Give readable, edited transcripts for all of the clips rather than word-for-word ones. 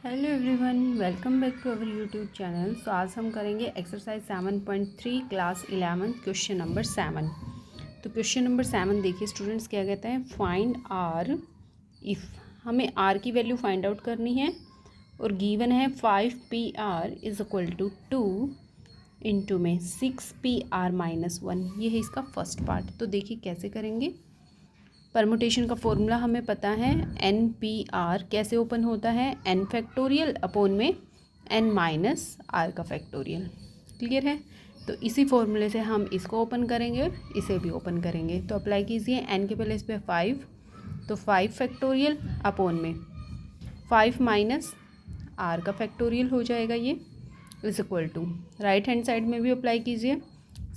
Hello everyone, welcome back to our YouTube channel. So आज हम करेंगे एक्सरसाइज 7.3 क्लास 11 क्वेश्चन नंबर 7। तो question number 7 देखिए स्टूडेंट्स, क्या कहते हैं, फाइंड आर इफ़। हमें आर की वैल्यू फाइंड आउट करनी है और गिवन है 5PR is equal to 2 into में 6PR-1। ये है इसका फर्स्ट पार्ट। तो देखिए कैसे करेंगे। परमुटेशन का फॉर्मूला हमें पता है, NPR कैसे ओपन होता है, n फैक्टोरियल अपोन में n माइनस आर का फैक्टोरियल। क्लियर है। तो इसी फॉर्मूले से हम इसको ओपन करेंगे और इसे भी ओपन करेंगे। तो अप्लाई कीजिए, n के पहले इस पर 5, तो 5 फैक्टोरियल अपोन में 5 माइनस आर का फैक्टोरियल हो जाएगा। ये is equal to right hand side में भी अप्लाई कीजिए,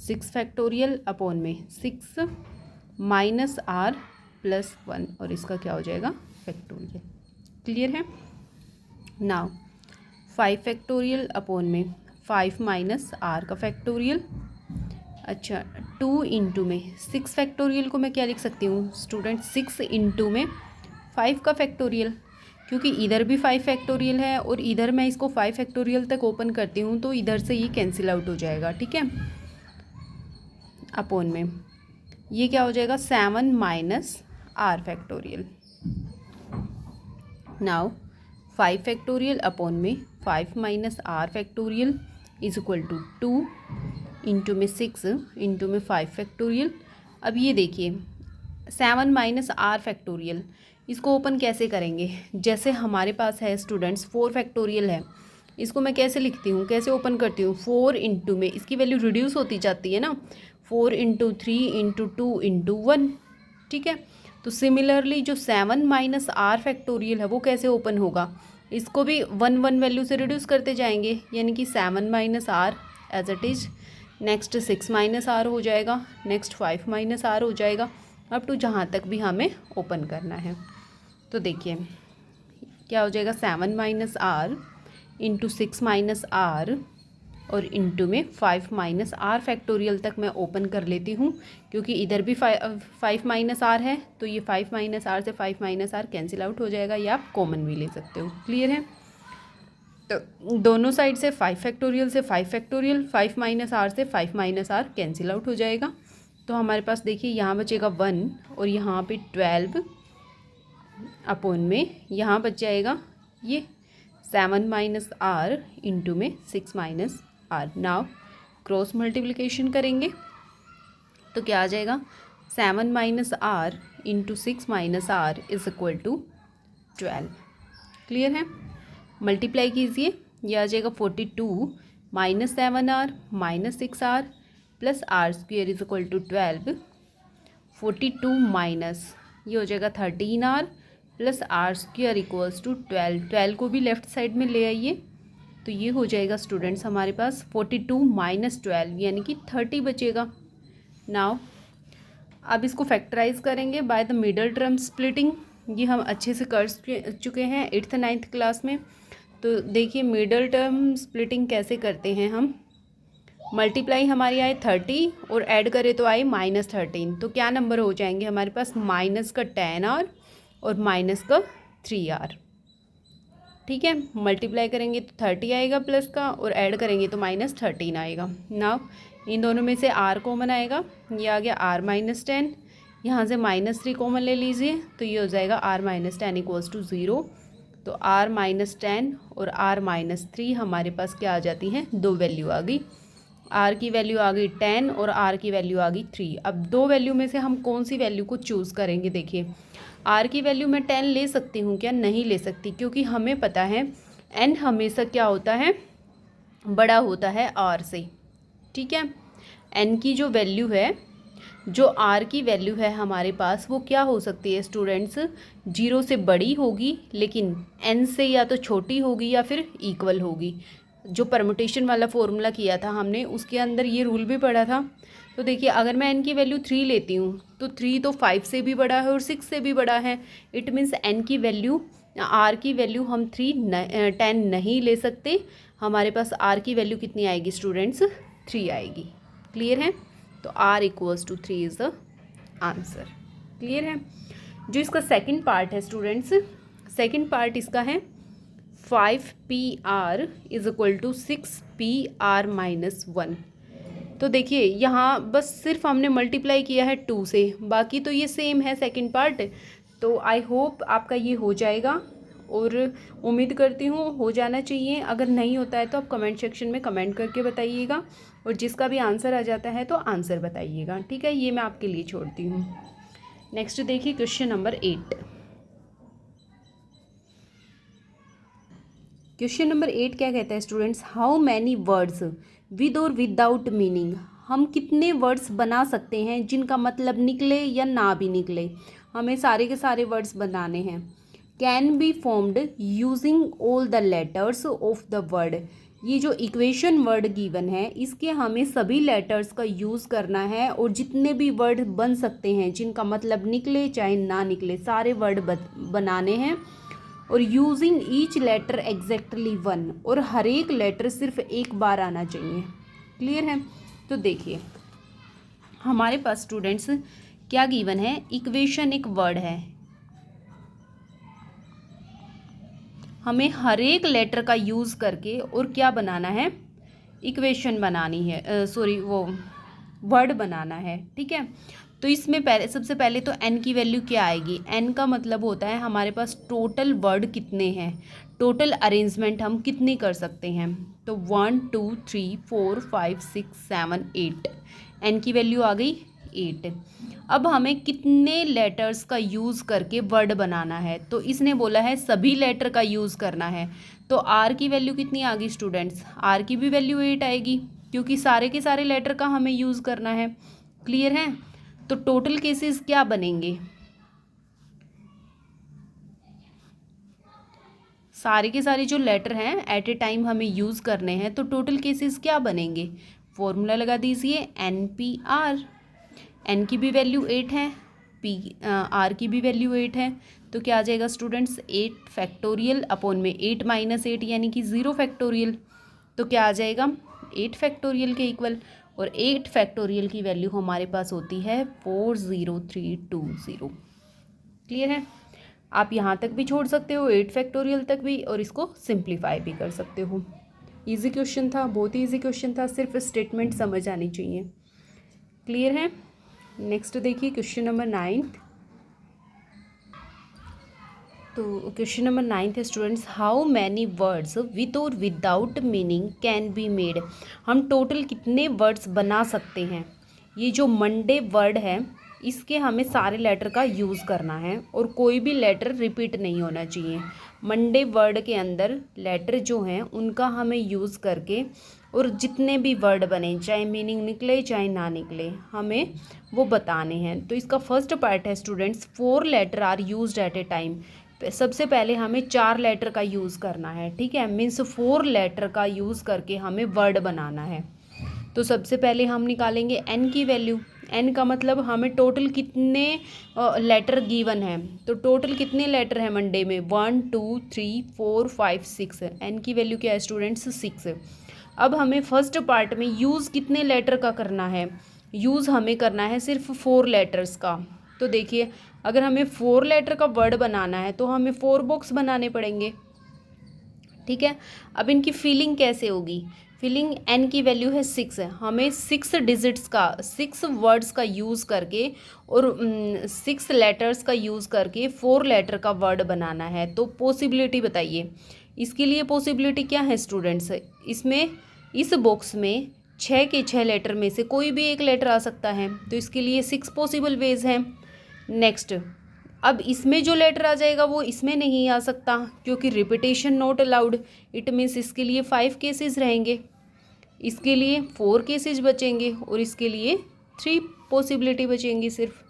6 फैक्टोरियल अपोन में 6 माइनस आर प्लस 1 और इसका क्या हो जाएगा, फैक्टोरियल। क्लियर है। नाउ 5 फैक्टोरियल अपोन में 5 माइनस आर का फैक्टोरियल। अच्छा, 2 इंटू में 6 फैक्टोरियल को मैं क्या लिख सकती हूँ स्टूडेंट, 6 इंटू में 5 का फैक्टोरियल, क्योंकि इधर भी 5 फैक्टोरियल है और इधर मैं इसको 5 फैक्टोरियल तक ओपन करती हूँ तो इधर से ये कैंसिल आउट हो जाएगा। ठीक है। अपोन में ये क्या हो जाएगा, 7 minus R factorial. Now 5 factorial upon में 5 minus R factorial is equal to 2 into में 6 इंटू में 5 फैक्टोरियल। अब ये देखिए 7 माइनस आर फैक्टोरियल, इसको ओपन कैसे करेंगे। जैसे हमारे पास है स्टूडेंट्स 4 फैक्टोरियल है, इसको मैं कैसे लिखती हूँ, कैसे ओपन करती हूँ, 4 इंटू में इसकी वैल्यू रिड्यूस होती जाती है ना, 4 इंटू 3 इंटू 2 इंटू 1। ठीक है। तो सिमिलरली जो 7 माइनस आर फैक्टोरियल है वो कैसे ओपन होगा, इसको भी 1 वैल्यू से रिड्यूस करते जाएंगे, यानी कि 7 minus R as it is, next 6 minus R हो जाएगा, नेक्स्ट 5 माइनस आर हो जाएगा, अप टू जहाँ तक भी हमें ओपन करना है। तो देखिए क्या हो जाएगा, 7 minus R into 6 minus R और इंटू में 5 माइनस आर फैक्टोरियल तक मैं ओपन कर लेती हूँ, क्योंकि इधर भी 5 माइनस आर है तो ये 5 माइनस आर से 5 माइनस आर कैंसिल आउट हो जाएगा, या आप कॉमन भी ले सकते हो। क्लियर है। तो दोनों साइड से 5 फैक्टोरियल से 5 फैक्टोरियल, 5 माइनस आर से 5 माइनस आर कैंसिल आउट हो जाएगा। तो हमारे पास देखिए यहाँ बचेगा 1 और यहाँ पे 12 अपोन में यहाँ बच जाएगा ये 7 माइनस आर इंटू में 6 minus R. Now cross multiplication करेंगे तो क्या आ जाएगा, 7 minus R into 6 minus R is equal to 12। Clear है। मल्टीप्लाई कीजिए, ये आ जाएगा 42 minus 7R minus 6R plus R square is equal to 12। 42 minus ये हो जाएगा 13R plus R square equals to 12। 12 को भी लेफ्ट साइड में ले आइए, तो ये हो जाएगा स्टूडेंट्स हमारे पास 42 माइनस 12 यानी कि 30 बचेगा। नाउ अब इसको फैक्टराइज करेंगे by the middle term splitting. ये हम अच्छे से कर चुके हैं 8th 9th क्लास में। तो देखिए मिडल टर्म स्प्लिटिंग कैसे करते हैं हम। मल्टीप्लाई हमारी आए 30 और ऐड करें तो आए -13, तो क्या नंबर हो जाएंगे हमारे पास, माइनस का 10R और माइनस का 3R। ठीक है। मल्टीप्लाई करेंगे तो 30 आएगा प्लस का, और ऐड करेंगे तो -13 आएगा। नाउ इन दोनों में से R कॉमन आएगा, ये आ गया R-10। यहाँ से -3 कॉमन ले लीजिए तो ये हो जाएगा R-10 इक्वल्स टू 0। तो R-10 और R-3 हमारे पास क्या आ जाती हैं, दो वैल्यू आ गई। R की वैल्यू आ गई 10 और R की वैल्यू आ गई 3। अब दो वैल्यू में से हम कौन सी वैल्यू को चूज़ करेंगे। देखिए R की वैल्यू मैं 10 ले सकती हूँ क्या, नहीं ले सकती, क्योंकि हमें पता है n हमेशा क्या होता है, बड़ा होता है R से। ठीक है। n की जो वैल्यू है, जो R की वैल्यू है हमारे पास, वो क्या हो सकती है स्टूडेंट्स, 0 से बड़ी होगी लेकिन n से या तो छोटी होगी या फिर इक्वल होगी। जो परमुटेशन वाला फॉर्मूला किया था हमने, उसके अंदर ये रूल भी पढ़ा था। तो देखिए अगर मैं n की वैल्यू 3 लेती हूँ तो 3 तो 5 से भी बड़ा है और 6 से भी बड़ा है। इट मीन्स n की वैल्यू, R की वैल्यू हम 10 नहीं ले सकते। हमारे पास R की वैल्यू कितनी आएगी स्टूडेंट्स, 3 आएगी। क्लियर है। तो R equals to 3 is the answer. Clear है। जो इसका सेकंड पार्ट है स्टूडेंट्स, सेकंड पार्ट इसका है 5PR is equal to 6PR-1। तो देखिए यहाँ बस सिर्फ हमने मल्टीप्लाई किया है 2 से, बाकी तो ये सेम है सेकंड पार्ट। तो आई होप आपका ये हो जाएगा और उम्मीद करती हूँ हो जाना चाहिए। अगर नहीं होता है तो आप कमेंट सेक्शन में कमेंट करके बताइएगा, और जिसका भी आंसर आ जाता है तो आंसर बताइएगा, ठीक है। ये मैं आपके लिए छोड़ती हूँ। नेक्स्ट देखिए क्वेश्चन नंबर 8। क्वेश्चन नंबर 8 क्या कहता है students, how many words with or without meaning, हम कितने वर्ड्स बना सकते हैं जिनका मतलब निकले या ना भी निकले, हमें सारे के सारे वर्ड्स बनाने हैं। Can be formed using all the letters of the word, ये जो इक्वेशन वर्ड गिवन है इसके हमें सभी लेटर्स का यूज़ करना है, और जितने भी वर्ड बन सकते हैं जिनका मतलब निकले चाहे ना निकले सारे वर्ड बनाने हैं, और यूजिंग ईच लेटर एग्जैक्टली 1, और हर एक लेटर सिर्फ एक बार आना चाहिए। क्लियर है। तो देखिए हमारे पास स्टूडेंट्स क्या गिवन है, इक्वेशन एक वर्ड है, हमें हर एक लेटर का यूज़ करके और क्या बनाना है, इक्वेशन बनानी है, वो वर्ड बनाना है, ठीक है। तो इसमें पहले सबसे पहले तो n की वैल्यू क्या आएगी, n का मतलब होता है हमारे पास टोटल वर्ड कितने हैं, टोटल अरेंजमेंट हम कितनी कर सकते हैं। तो 1 2 3 4 5 6 7 8, n की वैल्यू आ गई 8। अब हमें कितने लेटर्स का यूज़ करके वर्ड बनाना है, तो इसने बोला है सभी लेटर का यूज़ करना है। तो r की वैल्यू कितनी आ गई स्टूडेंट्स, r की भी वैल्यू 8 आएगी, क्योंकि सारे के सारे लेटर का हमें यूज़ करना है। क्लियर है। तो टोटल केसेस क्या बनेंगे, सारे के सारे जो लेटर हैं एट ए टाइम हमें यूज़ करने हैं, तो टोटल केसेस क्या बनेंगे, फॉर्मूला लगा दीजिए NPR, n की भी वैल्यू 8 है, r की भी वैल्यू 8 है, तो क्या आ जाएगा स्टूडेंट्स 8 फैक्टोरियल अपॉन में 8 माइनस 8 यानी कि 0 फैक्टोरियल, तो क्या आ जाएगा 8 फैक्टोरियल के इक्वल, और 8 फैक्टोरियल की वैल्यू हमारे पास होती है 40320। क्लियर है। आप यहाँ तक भी छोड़ सकते हो 8 फैक्टोरियल तक भी, और इसको सिंप्लीफाई भी कर सकते हो। इजी क्वेश्चन था, बहुत ही इजी क्वेश्चन था, सिर्फ स्टेटमेंट समझ आनी चाहिए। क्लियर है। नेक्स्ट देखिए क्वेश्चन नंबर 9। तो क्वेश्चन नंबर 9 है students, how many words with or without meaning can be made, हम टोटल कितने वर्ड्स बना सकते हैं। ये जो मंडे वर्ड है इसके हमें सारे लेटर का यूज़ करना है, और कोई भी लेटर रिपीट नहीं होना चाहिए। मंडे वर्ड के अंदर लेटर जो हैं उनका हमें यूज़ करके, और जितने भी वर्ड बने चाहे मीनिंग निकले चाहे ना निकले हमें वो बताने हैं। तो इसका फर्स्ट पार्ट है students, 4 letter are used at a time, सबसे पहले हमें 4 लेटर का यूज़ करना है, ठीक है। मीन्स 4 लेटर का यूज़ करके हमें वर्ड बनाना है। तो सबसे पहले हम निकालेंगे n की वैल्यू, n का मतलब हमें टोटल कितने लेटर गिवन है, तो टोटल कितने लेटर हैं मंडे में 1 2 3 4 5 6, n की वैल्यू क्या है स्टूडेंट्स 6। अब हमें फर्स्ट पार्ट में यूज़ कितने लेटर का करना है, यूज़ हमें करना है सिर्फ 4 लेटर्स का। तो देखिए अगर हमें 4 लेटर का वर्ड बनाना है तो हमें 4 बॉक्स बनाने पड़ेंगे, ठीक है। अब इनकी फिलिंग कैसे होगी, फिलिंग n की वैल्यू है 6, हमें 6 डिजिट्स का 6 वर्ड्स का यूज़ करके और 6 लेटर्स का यूज़ करके 4 लेटर का वर्ड बनाना है। तो पॉसिबिलिटी बताइए, इसके लिए पॉसिबिलिटी क्या है स्टूडेंट्स, इसमें इस बॉक्स में 6 के 6 लेटर में से कोई भी एक लेटर आ सकता है, तो इसके लिए 6 पॉसिबल वेज हैं। नेक्स्ट, अब इसमें जो लेटर आ जाएगा वो इसमें नहीं आ सकता क्योंकि repetition not allowed, it means इसके लिए 5 केसेस रहेंगे, इसके लिए 4 केसेस बचेंगे, और इसके लिए 3 पॉसिबिलिटी बचेंगी सिर्फ।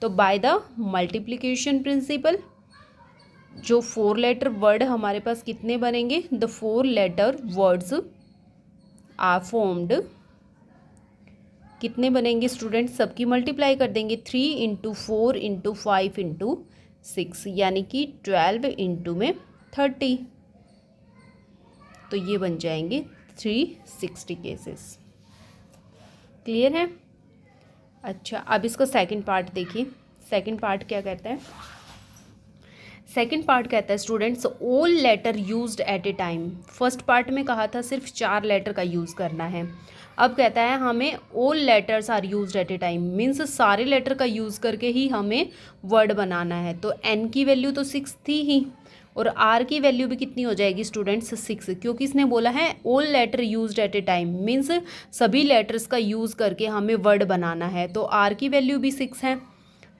तो बाय द मल्टीप्लिकेशन प्रिंसिपल जो 4 लेटर वर्ड हमारे पास कितने बनेंगे, the 4 letter words are formed, कितने बनेंगे स्टूडेंट, सबकी मल्टीप्लाई कर देंगे 3 इंटू 4 इंटू 5 इंटू 6 यानी कि 12 इंटू में 30, तो ये बन जाएंगे 360 केसेस। क्लियर है। अच्छा अब इसका सेकंड पार्ट देखिए, सेकंड पार्ट क्या कहता है, सेकंड पार्ट कहता है students all letter used at a time. First part में कहा था सिर्फ 4 लेटर का यूज़ करना है, अब कहता है हमें all letters are used at a time, means सारे लेटर का यूज़ करके ही हमें वर्ड बनाना है। तो एन की वैल्यू तो 6 थी ही, और आर की वैल्यू भी कितनी हो जाएगी स्टूडेंट्स 6, क्योंकि इसने बोला है all letter used at a time, means सभी लेटर्स का यूज़ करके हमें वर्ड बनाना है। तो आर की वैल्यू भी 6 है,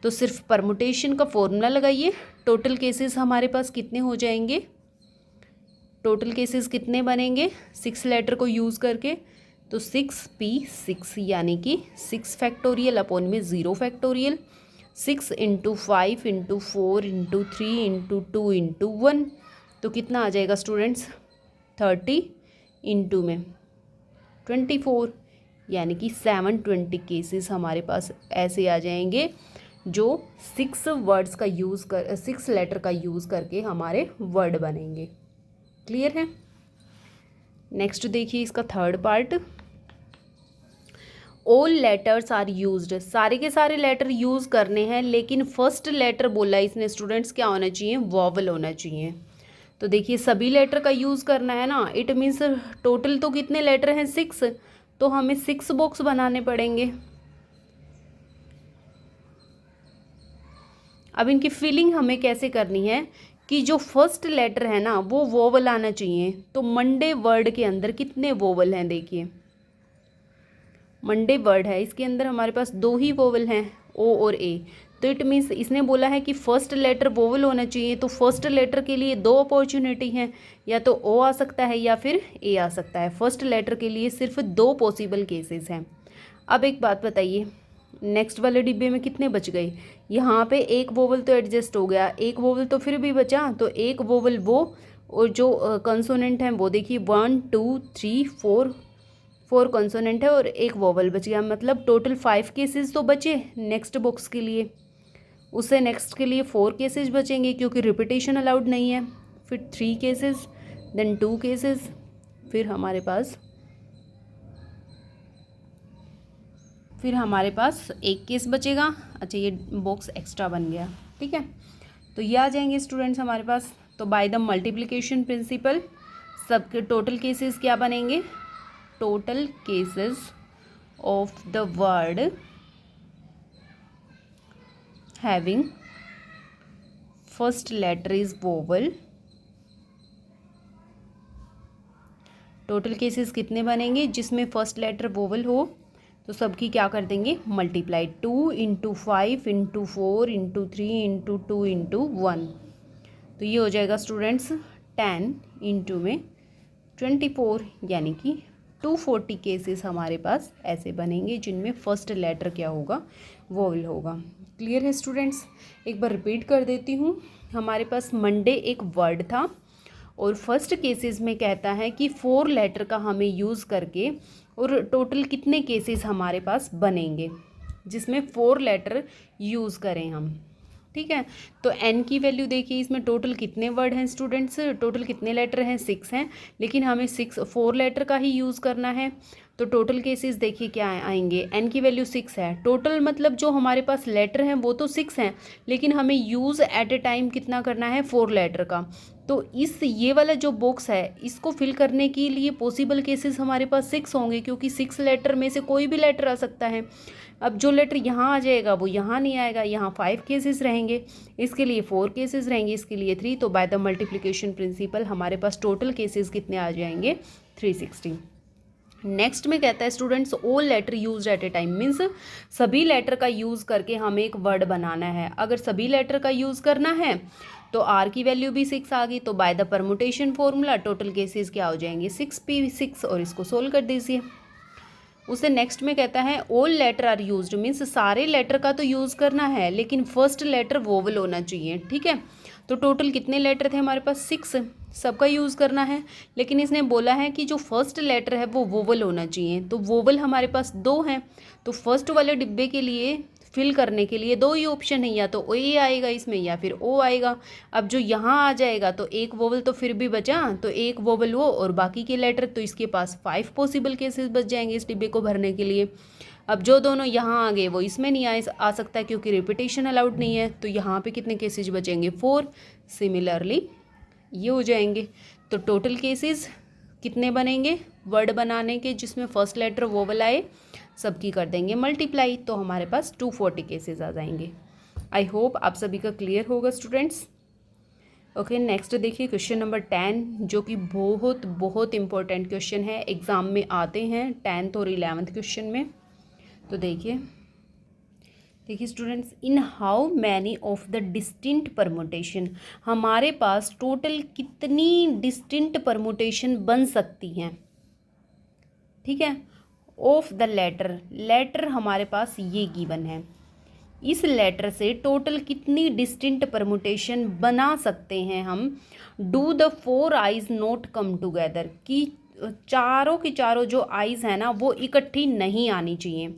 तो सिर्फ परमुटेशन का फॉर्मूला लगाइए। टोटल केसेस हमारे पास कितने हो जाएंगे, टोटल केसेस कितने बनेंगे 6 लेटर को यूज़ करके, तो 6p6 यानी कि 6 फैक्टोरियल अपॉन में 0 फैक्टोरियल, 6 × 5 × 4 × 3 × 2 × 1, तो कितना आ जाएगा स्टूडेंट्स 30 इंटू में 24, यानी कि 720 केसेस हमारे पास ऐसे आ जाएंगे जो 6 वर्ड्स का यूज़ कर 6 लेटर का यूज़ करके हमारे वर्ड बनेंगे। क्लियर है। नेक्स्ट देखिए इसका third part, all letters are used, सारे के सारे लेटर यूज़ करने हैं, लेकिन फर्स्ट लेटर बोला इसने स्टूडेंट्स क्या होना चाहिए, वॉवल होना चाहिए। तो देखिए सभी लेटर का यूज़ करना है ना, इट मीन्स टोटल तो कितने लेटर हैं 6, तो हमें 6 बॉक्स बनाने पड़ेंगे। अब इनकी फिलिंग हमें कैसे करनी है कि जो फर्स्ट लेटर है ना वो वोवल आना चाहिए। तो मंडे वर्ड के अंदर कितने वोवल हैं, देखिए मंडे वर्ड है, इसके अंदर हमारे पास 2 ही वोवल हैं, ओ और ए। तो इट मीन्स इसने बोला है कि फर्स्ट लेटर वोवल होना चाहिए, तो फर्स्ट लेटर के लिए 2 अपॉर्चुनिटी हैं, या तो ओ आ सकता है या फिर ए आ सकता है। फर्स्ट लेटर के लिए सिर्फ 2 पॉसिबल केसेस हैं। अब एक बात बताइए, नेक्स्ट वाले डिब्बे में कितने बच गए, यहाँ पे एक वोवल तो एडजस्ट हो गया, एक वोवल तो फिर भी बचा, तो एक वोवल वो, और जो कंसोनेंट हैं वो देखिए 1 2 3 4 कंसोनेंट है और एक वोवल बच गया, मतलब टोटल 5 केसेस तो बचे नेक्स्ट बॉक्स के लिए। उससे नेक्स्ट के लिए 4 केसेस बचेंगे क्योंकि रिपीटेशन अलाउड नहीं है, फिर 3 केसेस, देन 2 केसेस, फिर हमारे पास एक केस बचेगा। अच्छा ये बॉक्स एक्स्ट्रा बन गया, ठीक है। तो ये आ जाएंगे स्टूडेंट्स हमारे पास। तो बाय द मल्टीप्लिकेशन प्रिंसिपल सबके टोटल केसेस क्या बनेंगे, total cases of the word having first letter is vowel, total cases कितने बनेंगे जिसमें फर्स्ट लेटर वोवल हो, तो सबकी क्या कर देंगे मल्टीप्लाई, 2 × 5 × 4 × 3 × 2 × 1, तो ये हो जाएगा स्टूडेंट्स 10 इंटू में 24, यानी कि 240 केसेस हमारे पास ऐसे बनेंगे जिनमें फर्स्ट लेटर क्या होगा, वोवल होगा। क्लियर है स्टूडेंट्स। एक बार रिपीट कर देती हूँ, हमारे पास मंडे एक वर्ड था और फर्स्ट केसेस में कहता है कि 4 लेटर का हमें यूज़ करके, और टोटल कितने केसेस हमारे पास बनेंगे जिसमें 4 लेटर यूज़ करें हम, ठीक है। तो एन की वैल्यू देखिए, इसमें टोटल कितने वर्ड हैं स्टूडेंट्स, टोटल कितने लेटर हैं 6 हैं, लेकिन हमें 4 लेटर का ही यूज़ करना है। तो टोटल केसेस देखिए क्या आएंगे, एन की वैल्यू 6 है, टोटल मतलब जो हमारे पास लेटर हैं वो तो 6 हैं, लेकिन हमें यूज़ एट ए टाइम कितना करना है 4 लेटर का। तो ये वाला जो बॉक्स है इसको फिल करने के लिए पॉसिबल केसेस हमारे पास 6 होंगे, क्योंकि 6 लेटर में से कोई भी लेटर आ सकता है। अब जो लेटर यहाँ आ जाएगा वो यहाँ नहीं आएगा, यहाँ 5 केसेस रहेंगे, इसके लिए 4 केसेस रहेंगे, इसके लिए 3। तो बाय द मल्टीप्लिकेशन प्रिंसिपल हमारे पास टोटल केसेस कितने आ जाएंगे 360। नेक्स्ट में कहता है students all letter used at a time, means सभी लेटर का यूज़ करके हमें एक वर्ड बनाना है। अगर सभी लेटर का यूज़ करना है तो आर की वैल्यू भी 6 आ गई, तो by the permutation formula total cases क्या हो जाएंगे 6p6, और इसको सोल्व कर दीजिए। उसे नेक्स्ट में कहता है all letter are used, means सारे लेटर का तो यूज़ करना है लेकिन फर्स्ट लेटर वोवल होना चाहिए, ठीक है। तो टोटल कितने लेटर थे हमारे पास 6, सबका यूज़ करना है, लेकिन इसने बोला है कि जो फर्स्ट लेटर है वो वोवल होना चाहिए। तो वोवल हमारे पास 2 हैं, तो फर्स्ट वाले डिब्बे के लिए फिल करने के लिए 2 ही ऑप्शन है, या तो ओ ए आएगा इसमें या फिर ओ आएगा। अब जो यहाँ आ जाएगा तो एक वोवल तो फिर भी बचा, तो एक वोवल वो और बाकी के लेटर, तो इसके पास 5 पॉसिबल केसेस बच जाएंगे इस डिब्बे को भरने के लिए। अब जो दोनों यहाँ आ गए वो इसमें नहीं आ सकता क्योंकि रिपीटेशन अलाउड नहीं है, तो यहाँ पे कितने केसेज बचेंगे 4। सिमिलरली ये हो जाएंगे। तो टोटल केसेस कितने बनेंगे वर्ड बनाने के जिसमें फर्स्ट लेटर वोवल आए, सबकी कर देंगे मल्टीप्लाई, तो हमारे पास 240 केसेस आ जाएंगे। आई होप आप सभी का क्लियर होगा स्टूडेंट्स। ओके, नेक्स्ट देखिए क्वेश्चन नंबर 10, जो कि बहुत बहुत इंपॉर्टेंट क्वेश्चन है, एग्ज़ाम में आते हैं 10th और 11th क्वेश्चन में। तो देखिए students, in how many of the distinct permutation, हमारे पास टोटल कितनी डिस्टिंक्ट परमुटेशन बन सकती हैं, ठीक है, ऑफ द लेटर हमारे पास ये गिवन है, इस लेटर से टोटल कितनी डिस्टिंक्ट परमुटेशन बना सकते हैं हम। Do the 4 eyes not come together, कि चारों की चारों जो आइज है ना वो इकट्ठी नहीं आनी चाहिए।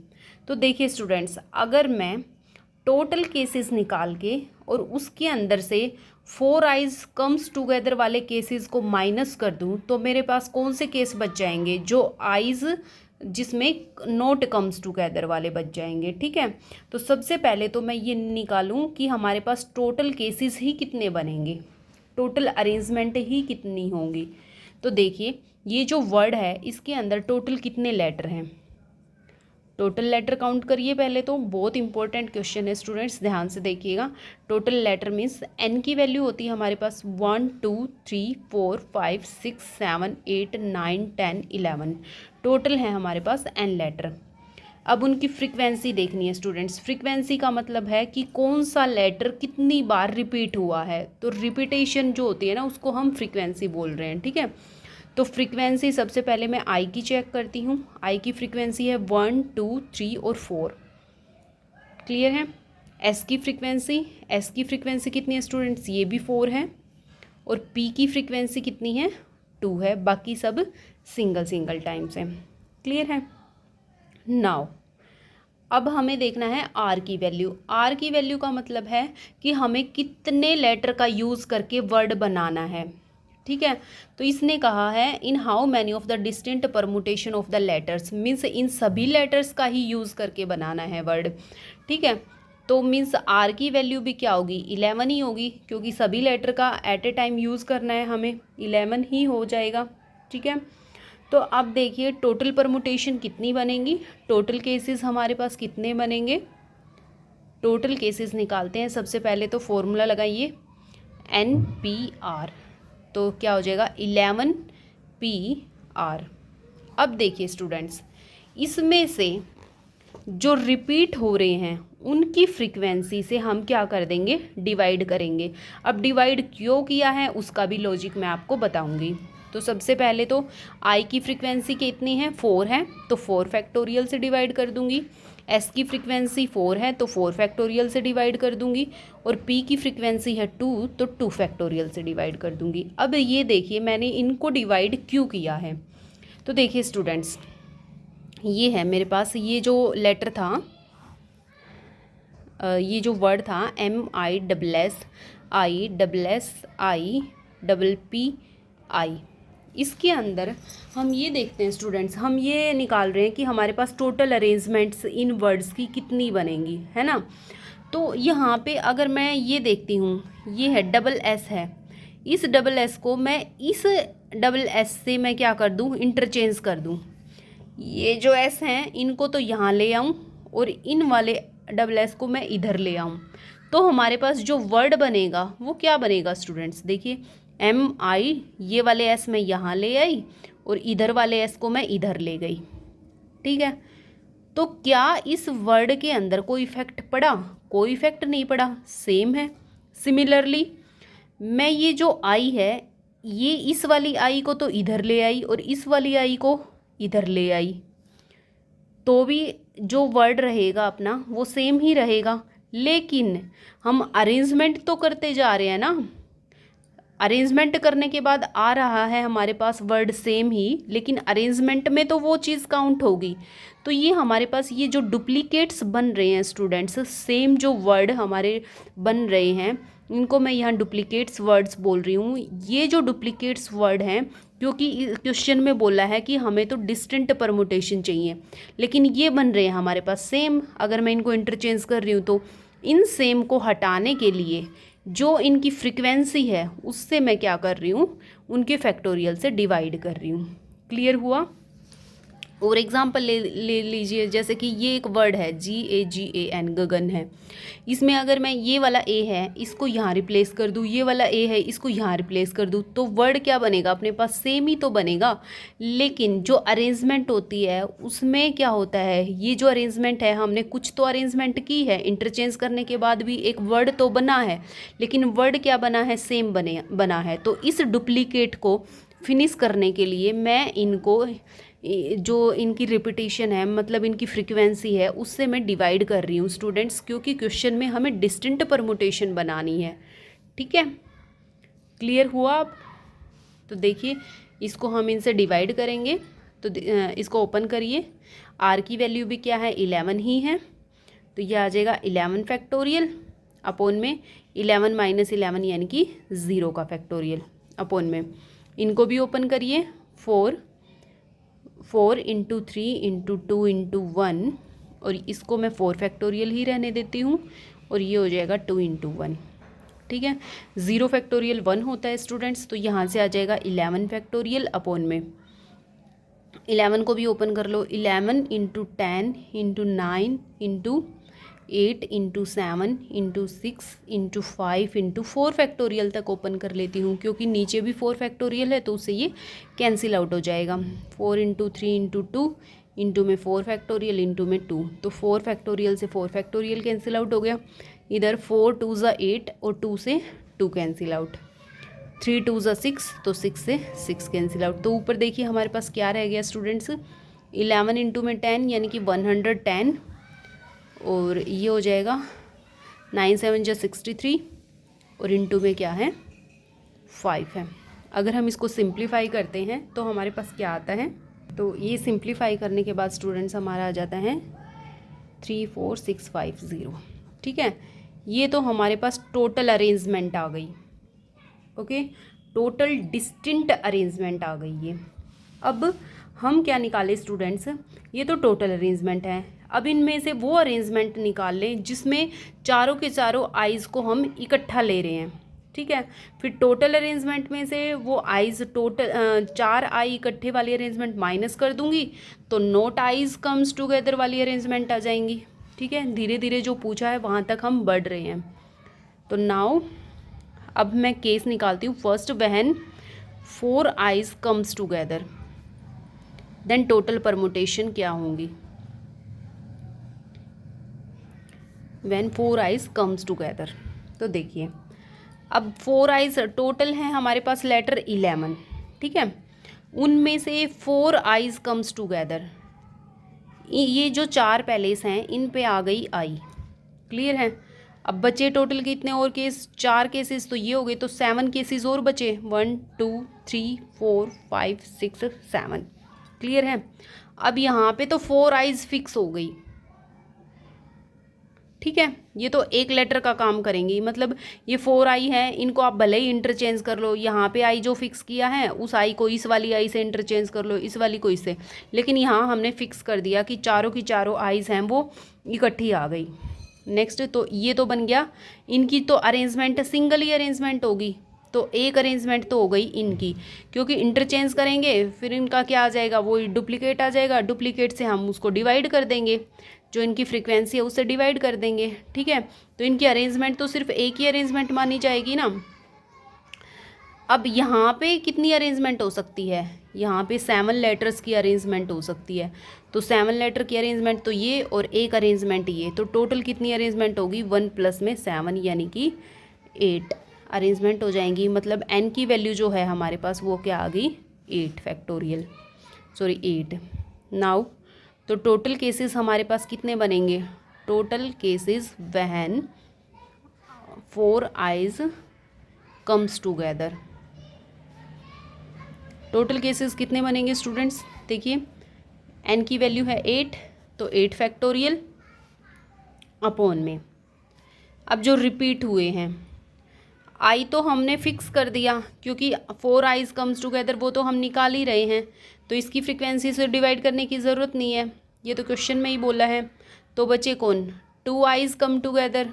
तो देखिए स्टूडेंट्स, अगर मैं टोटल केसेस निकाल के और उसके अंदर से 4 आइज कम्स टुगेदर वाले केसेस को माइनस कर दूं, तो मेरे पास कौन से केस बच जाएंगे, जो आइज जिसमें नोट कम्स टुगेदर वाले बच जाएंगे, ठीक है। तो सबसे पहले तो मैं ये निकालूं कि हमारे पास टोटल केसेस ही कितने बनेंगे, टोटल अरेंजमेंट ही कितनी होंगी। तो देखिए ये जो वर्ड है इसके अंदर टोटल कितने लेटर हैं, टोटल लेटर काउंट करिए पहले। तो बहुत इंपॉर्टेंट क्वेश्चन है स्टूडेंट्स, ध्यान से देखिएगा। टोटल लेटर मीन्स एन की वैल्यू होती है हमारे पास 1 2 3 4 5 6 7 8 9 10 11, टोटल है हमारे पास एन लेटर। अब उनकी फ्रीक्वेंसी देखनी है स्टूडेंट्स। फ्रीक्वेंसी का मतलब है कि कौन सा लेटर कितनी बार रिपीट हुआ है, तो रिपीटेशन जो होती है ना उसको हम फ्रीक्वेंसी बोल रहे हैं, ठीक है। तो फ्रीक्वेंसी सबसे पहले मैं आई की चेक करती हूँ। आई की फ्रीक्वेंसी है 1 2 3 और 4, क्लियर है। एस की फ्रीक्वेंसी कितनी है स्टूडेंट्स, ये भी 4 है। और पी की फ्रीक्वेंसी कितनी है, 2 है, बाकी सब सिंगल टाइम्स है, क्लियर है। नाउ अब हमें देखना है आर की वैल्यू। आर की वैल्यू का मतलब है कि हमें कितने लेटर का यूज़ करके वर्ड बनाना है, ठीक है। तो इसने कहा है इन how many of the distinct permutation of the letters, means in सभी लेटर्स का ही यूज़ करके बनाना है वर्ड, ठीक है। तो मीन्स आर की वैल्यू भी क्या होगी, 11 ही होगी, क्योंकि सभी लेटर का एट ए टाइम यूज़ करना है हमें, 11 ही हो जाएगा, ठीक है। तो अब देखिए टोटल परमुटेशन कितनी बनेंगी, टोटल केसेस हमारे पास कितने बनेंगे, टोटल केसेस निकालते हैं। सबसे पहले तो फॉर्मूला लगाइए NPR, तो क्या हो जाएगा 11PR। अब देखिए स्टूडेंट्स, इसमें से जो रिपीट हो रहे हैं उनकी फ्रीक्वेंसी से हम क्या कर देंगे, डिवाइड करेंगे। अब डिवाइड क्यों किया है उसका भी लॉजिक मैं आपको बताऊंगी। तो सबसे पहले तो आई की फ्रीक्वेंसी कितनी है, 4 है, तो 4 फैक्टोरियल से डिवाइड कर दूंगी। एस की फ्रीक्वेंसी 4 है तो 4 फैक्टोरियल से डिवाइड कर दूंगी। और पी की फ्रीक्वेंसी है 2 तो 2 फैक्टोरियल से डिवाइड कर दूंगी। अब ये देखिए मैंने इनको डिवाइड क्यों किया है। तो देखिए स्टूडेंट्स, ये है मेरे पास ये जो लेटर था, ये जो वर्ड था MISSIPPI, इसके अंदर हम ये देखते हैं स्टूडेंट्स, हम ये निकाल रहे हैं कि हमारे पास टोटल अरेंजमेंट्स इन वर्ड्स की कितनी बनेंगी, है ना। तो यहाँ पे अगर मैं ये देखती हूँ, ये है SS है, इस SS को मैं इस SS से मैं क्या कर दूँ, इंटरचेंज कर दूँ। ये जो S हैं इनको तो यहाँ ले आऊँ और इन वाले SS को मैं इधर ले आऊँ, तो हमारे पास जो वर्ड बनेगा वो क्या बनेगा स्टूडेंट्स, देखिए MI, ये वाले S मैं यहाँ ले आई और इधर वाले S को मैं इधर ले गई, ठीक है। तो क्या इस वर्ड के अंदर कोई इफेक्ट पड़ा, कोई इफेक्ट नहीं पड़ा, सेम है। सिमिलरली मैं ये जो I है, ये इस वाली I को तो इधर ले आई और इस वाली I को इधर ले आई, तो भी जो वर्ड रहेगा अपना वो सेम ही रहेगा। लेकिन हम अरेंजमेंट तो करते जा रहे हैं ना, अरेंजमेंट करने के बाद आ रहा है हमारे पास वर्ड सेम ही, लेकिन अरेंजमेंट में तो वो चीज़ काउंट होगी। तो ये हमारे पास ये जो डुप्लीकेट्स बन रहे हैं स्टूडेंट्स, सेम जो वर्ड हमारे बन रहे हैं, इनको मैं यहाँ डुप्लीकेट्स वर्ड्स बोल रही हूँ। ये जो डुप्लीकेट्स वर्ड हैं, क्योंकि क्वेश्चन में बोला है कि हमें तो डिस्टेंट परमुटेशन चाहिए, लेकिन ये बन रहे हैं हमारे पास सेम। अगर मैं इनको इंटरचेंज कर रही हूँ तो इन सेम को हटाने के लिए जो इनकी फ्रीक्वेंसी है उससे मैं क्या कर रही हूँ, उनके फैक्टोरियल से डिवाइड कर रही हूँ। क्लियर हुआ? और एग्जाम्पल ले लीजिए, जैसे कि ये एक वर्ड है GAGAN, गगन है। इसमें अगर मैं ये वाला ए है इसको यहाँ रिप्लेस कर दूँ, ये वाला ए है इसको यहाँ रिप्लेस कर दूँ, तो वर्ड क्या बनेगा? अपने पास सेम ही तो बनेगा, लेकिन जो अरेंजमेंट होती है उसमें क्या होता है, ये जो अरेंजमेंट है हमने कुछ तो अरेंजमेंट की है, इंटरचेंज करने के बाद भी एक वर्ड तो बना है, लेकिन वर्ड क्या बना है? सेम बना है। तो इस डुप्लीकेट को फिनिश करने के लिए मैं इनको जो इनकी रिपीटेशन है, मतलब इनकी फ्रीक्वेंसी है, उससे मैं डिवाइड कर रही हूँ स्टूडेंट्स, क्योंकि क्वेश्चन में हमें डिस्टिंक्ट परमुटेशन बनानी है। ठीक है, क्लियर हुआ अब? तो देखिए इसको हम इनसे डिवाइड करेंगे, तो इसको ओपन करिए। आर की वैल्यू भी क्या है? 11 ही है, तो ये आ जाएगा 11 फैक्टोरियल अपोन में 11 माइनस 11 यानी कि 0 का फैक्टोरियल अपोन में। इनको भी ओपन करिए। 4 इंटू 3 इंटू 2 इंटू 1, और इसको मैं 4 फैक्टोरियल ही रहने देती हूँ, और ये हो जाएगा 2 इंटू 1। ठीक है, 0 फैक्टोरियल 1 होता है स्टूडेंट्स, तो यहाँ से आ जाएगा 11 फैक्टोरियल अपोन में 11 को भी ओपन कर लो। 11 into 10 into 9 into 8 into 7 into 6 into 5 into 4 factorial तक ओपन कर लेती हूँ, क्योंकि नीचे भी 4 फैक्टोरियल है तो उससे ये कैंसिल आउट हो जाएगा। 4 इंटू 3 इंटू 2 इंटू में 4 फैक्टोरियल इंटू में 2, तो 4 फैक्टोरियल से 4 फैक्टोरियल कैंसिल आउट हो गया। इधर 4 2 ज़ा 8 और 2 से 2 कैंसिल आउट, 3 2 ज़ा 6, तो 6 से 6 कैंसिल आउट। तो ऊपर देखिए हमारे पास क्या रह गया स्टूडेंट्स, 11 इंटू में 10 यानी कि 110, और ये हो जाएगा 9 7 जा 63, और इंटू में क्या है? 5 है। अगर हम इसको सिंप्लीफाई करते हैं तो हमारे पास क्या आता है? तो ये सिंप्लीफाई करने के बाद स्टूडेंट्स हमारा आ जाता है 34650। ठीक है, ये तो हमारे पास टोटल अरेंजमेंट आ गई। ओके, टोटल डिस्टिंक्ट अरेंजमेंट आ गई ये। अब हम क्या निकाले स्टूडेंट्स? ये तो टोटल अरेंजमेंट है। अब इनमें से वो अरेंजमेंट निकाल लें जिसमें चारों के चारों आइज़ को हम इकट्ठा ले रहे हैं। ठीक है, फिर टोटल अरेंजमेंट में से वो आइज़ टोटल 4 आई इकट्ठे वाली अरेंजमेंट माइनस कर दूंगी, तो नोट आइज़ कम्स टुगेदर वाली अरेंजमेंट आ जाएंगी। ठीक है, धीरे धीरे जो पूछा है वहाँ तक हम बढ़ रहे हैं। तो नाउ अब मैं केस निकालती हूँ। First, when 4 I's comes together, then total permutation क्या होंगी? व्हेन 4 आइज़ कम्स टुगेदर, तो देखिए अब 4 आइज़ टोटल हैं हमारे पास लेटर 11। ठीक है, उनमें से 4 आइज़ कम्स टुगेदर, ये जो 4 पैलेस हैं इन पे आ गई आई। क्लियर है? अब बचे टोटल कितने और केस? 4 केसेस, तो ये हो गए, तो 7 केसेस और बचे, 1 2 3 4 5 6 7। क्लियर है? अब यहाँ पे तो 4 आइज़ फिक्स हो गई। ठीक है, ये तो एक लेटर का काम करेंगी, मतलब ये 4 आई है, इनको आप भले ही इंटरचेंज कर लो, यहाँ पे आई जो फिक्स किया है उस आई को इस वाली आई से इंटरचेंज कर लो, इस वाली को इससे, लेकिन यहाँ हमने फिक्स कर दिया कि चारों की चारों आइज़ हैं वो इकट्ठी आ गई। नेक्स्ट, तो ये तो बन गया। इनकी तो अरेंजमेंट सिंगल ही अरेंजमेंट होगी, तो एक अरेंजमेंट तो हो गई इनकी, क्योंकि इंटरचेंज करेंगे फिर इनका क्या आ जाएगा? वो डुप्लीकेट आ जाएगा, डुप्लीकेट से हम उसको डिवाइड कर देंगे, जो इनकी फ्रीक्वेंसी है उससे डिवाइड कर देंगे। ठीक है, तो इनकी अरेंजमेंट तो सिर्फ एक ही अरेंजमेंट मानी जाएगी ना। अब यहाँ पे कितनी अरेंजमेंट हो सकती है? यहाँ पे 7 लेटर्स की अरेंजमेंट हो सकती है, तो 7 लेटर की अरेंजमेंट तो ये, और एक अरेंजमेंट ये, तो टोटल कितनी अरेंजमेंट होगी? 1 प्लस में 7 यानी कि 8 अरेंजमेंट हो जाएंगी। मतलब n की वैल्यू जो है हमारे पास वो क्या आ गई? 8 फैक्टोरियल, सॉरी 8। नाउ तो टोटल केसेस हमारे पास कितने बनेंगे? Total cases when 4 I's comes together, total cases कितने बनेंगे स्टूडेंट्स? देखिए n की वैल्यू है 8, तो 8 फैक्टोरियल अपॉन में, अब जो रिपीट हुए हैं आई तो हमने फिक्स कर दिया क्योंकि 4 आइज़ कम्स टुगेदर वो तो हम निकाल ही रहे हैं, तो इसकी फ्रीक्वेंसी से डिवाइड करने की ज़रूरत नहीं है, ये तो क्वेश्चन में ही बोला है। तो बचे कौन, 2 eyes come together,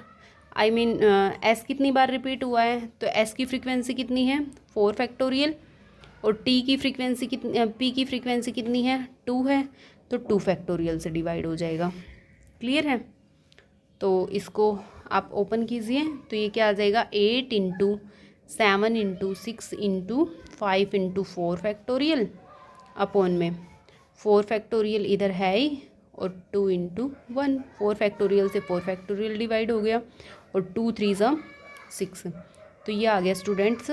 I mean S कितनी बार रिपीट हुआ है, तो एस की फ्रीक्वेंसी कितनी है 4 फैक्टोरियल, और टी की फ्रीक्वेंसी कितनी, पी की फ्रीक्वेंसी कितनी है 2 है, तो 2 फैक्टोरियल से डिवाइड हो जाएगा। क्लियर है। तो इसको आप ओपन कीजिए, तो ये क्या आ जाएगा 8 into 7 into 6 into 5 into 4 factorial upon में 4 फैक्टोरियल इधर है ही, और 2 इंटू 1, 4 फैक्टोरियल से 4 फैक्टोरियल डिवाइड हो गया, और 2 3 6, तो ये आ गया स्टूडेंट्स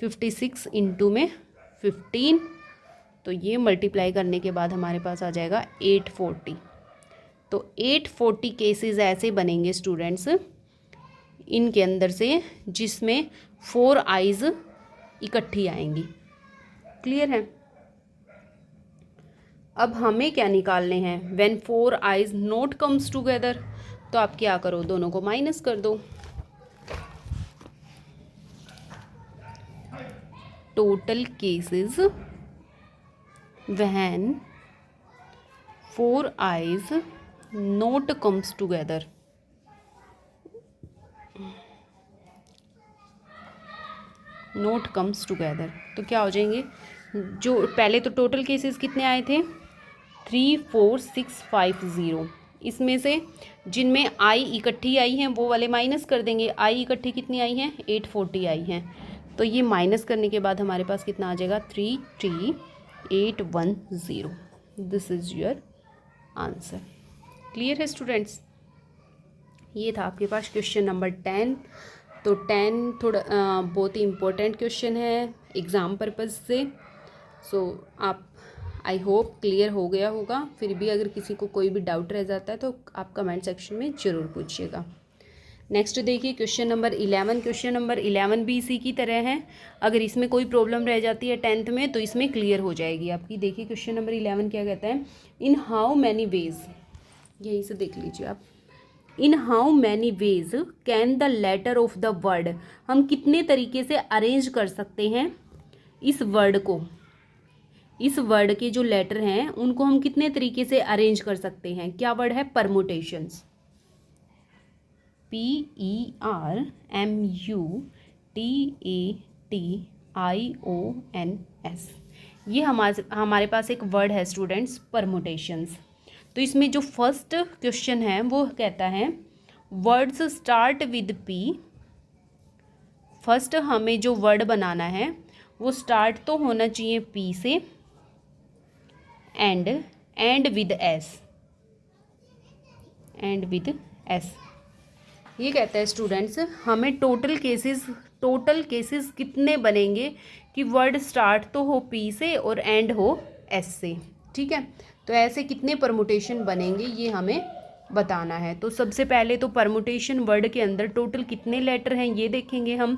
56 इंटू में 15, तो ये मल्टीप्लाई करने के बाद हमारे पास आ जाएगा 840। तो 840 केसेस ऐसे बनेंगे स्टूडेंट्स इनके अंदर से जिसमें 4 आइज़ इकट्ठी आएंगी। क्लियर है। अब हमें क्या निकालने हैं, when 4 eyes not comes together, तो आप क्या करो, दोनों को माइनस कर दो। Total cases when 4 eyes not comes together, not comes together, तो क्या हो जाएंगे, जो पहले तो टोटल केसेस कितने आए थे 34650, इसमें से जिनमें आई इकट्ठी आई हैं वो वाले माइनस कर देंगे। आई इकट्ठी कितनी आई हैं 840 आई हैं, तो ये माइनस करने के बाद हमारे पास कितना आ जाएगा 33810। This is your answer. Clear है स्टूडेंट्स। ये था आपके पास क्वेश्चन नंबर 10। तो 10 थोड़ा बहुत ही इम्पोर्टेंट क्वेश्चन है एग्ज़ाम पर्पज़ से। सो आप आई होप क्लियर हो गया होगा। फिर भी अगर किसी को कोई भी डाउट रह जाता है तो आप कमेंट सेक्शन में ज़रूर पूछिएगा। नेक्स्ट देखिए क्वेश्चन नंबर 11। क्वेश्चन नंबर 11 भी इसी की तरह है। अगर इसमें कोई प्रॉब्लम रह जाती है 10th में तो इसमें क्लियर हो जाएगी आपकी। देखिए क्वेश्चन नंबर 11 क्या कहता है, इन हाउ मैनी वेज, यहीं से देख लीजिए आप, in how many ways can the letter of the word, हम कितने तरीके से अरेंज कर सकते हैं इस वर्ड को, इस वर्ड के जो लेटर हैं उनको हम कितने तरीके से अरेंज कर सकते हैं। क्या वर्ड है, परमुटेशंस, PERMUTATIONS, ये हमारे पास एक वर्ड है स्टूडेंट्स परमुटेशंस। तो इसमें जो फर्स्ट क्वेश्चन है वो कहता है words start with P. First हमें जो वर्ड बनाना है वो स्टार्ट तो होना चाहिए पी से, and with S, and with S. ये कहता है स्टूडेंट्स हमें टोटल केसेस कितने बनेंगे कि वर्ड स्टार्ट तो हो पी से और एंड हो एस से। ठीक है, तो ऐसे कितने परमुटेशन बनेंगे ये हमें बताना है। तो सबसे पहले तो परमुटेशन वर्ड के अंदर टोटल कितने लेटर हैं ये देखेंगे हम।